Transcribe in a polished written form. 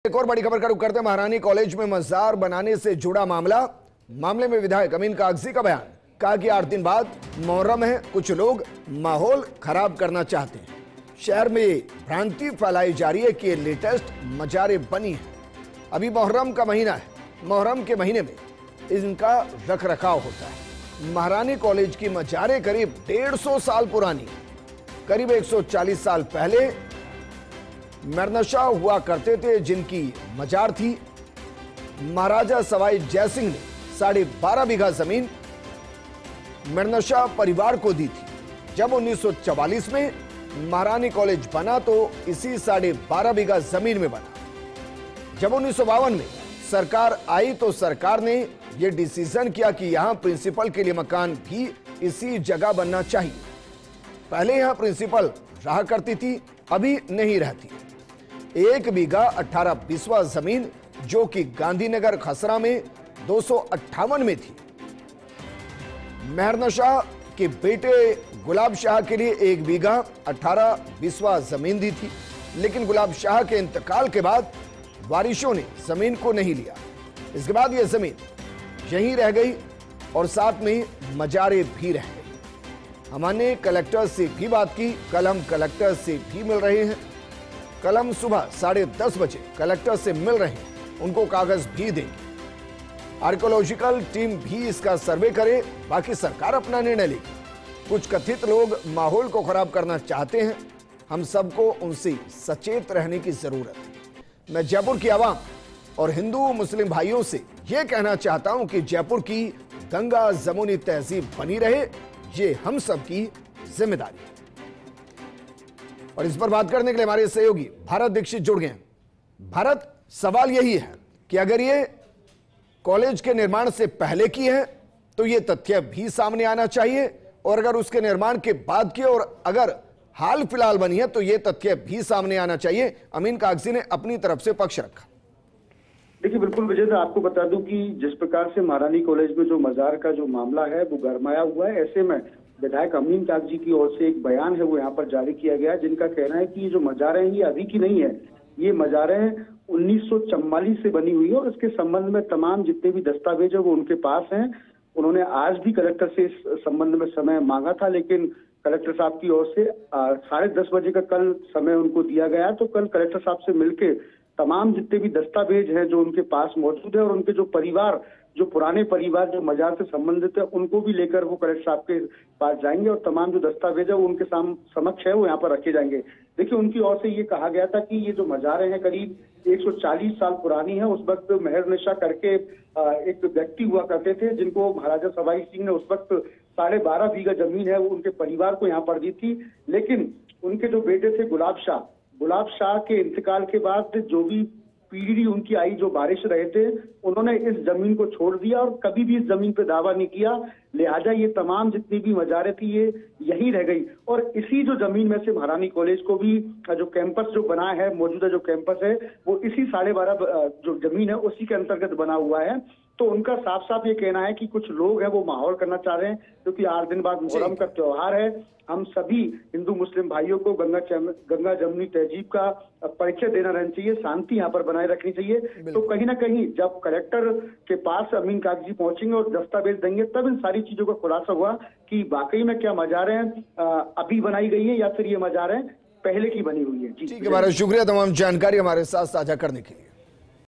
एक और बड़ी खबर का रुख करते हैं। महारानी कॉलेज में मजार बनाने से जुड़ा मामले में विधायक अमीन कागजी का बयान। कहा कि 8 दिन बाद मुहर्रम है, कुछ लोग माहौल खराब करना चाहते हैं। शहर में भ्रांति फैलाई जा रही है कि लेटेस्ट मजारें बनी है। अभी मुहर्रम का महीना है, मुहर्रम के महीने में इनका रख रखाव होता है। महारानी कॉलेज की मजारें करीब 150 साल पुरानी, करीब 140 साल पहले मरनशाह हुआ करते थे, जिनकी मजार थी। महाराजा सवाई जयसिंह ने 12.5 बीघा जमीन मरनशाह परिवार को दी थी। जब 1944 में महारानी कॉलेज बना तो इसी 12.5 बीघा जमीन में बना। जब 1952 में सरकार आई तो सरकार ने यह डिसीजन किया कि यहां प्रिंसिपल के लिए मकान भी इसी जगह बनना चाहिए। पहले यहां प्रिंसिपल रहा करती थी, अभी नहीं रहती। 1 बीघा 18/20 जमीन जो कि गांधीनगर खसरा में 258 में थी। मेहरनशाह के बेटे गुलाब शाह के लिए 1 बीघा 18/20 जमीन दी थी, लेकिन गुलाब शाह के इंतकाल के बाद वारिशों ने जमीन को नहीं लिया। इसके बाद यह जमीन यहीं रह गई और साथ में मजारें भी रह गई। हमने कलेक्टर से भी बात की। कल हम कलेक्टर से भी मिल रहे हैं। कल हम सुबह 10:30 बजे कलेक्टर से मिल रहे हैं, उनको कागज भी देंगे। आर्कियोलॉजिकल टीम भी इसका सर्वे करे, बाकी सरकार अपना निर्णय लेगी। कुछ कथित लोग माहौल को खराब करना चाहते हैं, हम सबको उनसे सचेत रहने की जरूरत है। मैं जयपुर की आवाम और हिंदू मुस्लिम भाइयों से यह कहना चाहता हूं कि जयपुर की गंगा जमुनी तहजीब बनी रहे, ये हम सबकी जिम्मेदारी है। और इस पर बात करने के लिए हमारे सहयोगी भारत दीक्षित जुड़ गए हैं। भारत, सवाल यही है कि अगर ये कॉलेज के निर्माण से पहले की है तो ये तथ्य भी सामने आना चाहिए, और अगर उसके निर्माण के बाद की और अगर हाल फिलहाल बनी है तो ये तथ्य भी सामने आना चाहिए। अमीन कागजी ने अपनी तरफ से पक्ष रखा। देखिए, बिल्कुल विजय, आपको बता दूं कि जिस प्रकार से महारानी कॉलेज में जो मजार का जो मामला है वो गरमाया हुआ है, ऐसे में विधायक अमीन कागजी की ओर से एक बयान है वो यहाँ पर जारी किया गया है, जिनका कहना है कि ये जो मजारें हैं ये अभी की नहीं है। ये मजारें 1944 से बनी हुई है और इसके संबंध में तमाम जितने भी दस्तावेज है वो उनके पास हैं। उन्होंने आज भी कलेक्टर से इस संबंध में समय मांगा था, लेकिन कलेक्टर साहब की ओर से 10:30 बजे का कल समय उनको दिया गया। तो कल कलेक्टर साहब से मिलकर तमाम जितने भी दस्तावेज हैं जो उनके पास मौजूद है और उनके जो परिवार, जो पुराने परिवार जो मजार से संबंधित है, उनको भी लेकर वो कलेक्टर साहब के पास जाएंगे और तमाम जो दस्तावेज है वो उनके समक्ष है वो यहाँ पर रखे जाएंगे। देखिए, उनकी ओर से ये कहा गया था कि ये जो मजारें हैं करीब 140 साल पुरानी है। उस वक्त मेहरनशाह करके एक व्यक्ति हुआ करते थे, जिनको महाराजा सवाई सिंह ने उस वक्त 12.5 बीघा जमीन है वो उनके परिवार को यहाँ पर दी थी। लेकिन उनके जो बेटे थे गुलाब शाह के इंतकाल के बाद जो भी पीढ़ी उनकी आई, जो बारिश रहे थे, उन्होंने इस जमीन को छोड़ दिया और कभी भी इस जमीन पे दावा नहीं किया। लिहाजा ये तमाम जितनी भी मजारें थी ये यही रह गई और इसी जो जमीन में से महारानी कॉलेज को भी जो कैंपस जो बना है, मौजूदा जो कैंपस है वो इसी 12.5 जो जमीन है उसी के अंतर्गत बना हुआ है। तो उनका साफ साफ ये कहना है कि कुछ लोग हैं वो माहौल करना चाह रहे हैं, क्योंकि 8 दिन बाद मुहर्रम का त्योहार है। हम सभी हिंदू मुस्लिम भाइयों को गंगा जमुनी तहजीब का परिचय देना रहना चाहिए, शांति यहाँ पर बनाए रखनी चाहिए। तो कहीं ना कहीं जब कलेक्टर के पास अमीन कागजी पहुंचेंगे और दस्तावेज देंगे तब इन सारी चीजों का खुलासा हुआ कि वाकई में क्या मजारें अभी बनाई गई है या फिर ये मजारें पहले की बनी हुई है। ठीक है, हमारा शुक्रिया तमाम जानकारी हमारे साथ साझा करने के लिए।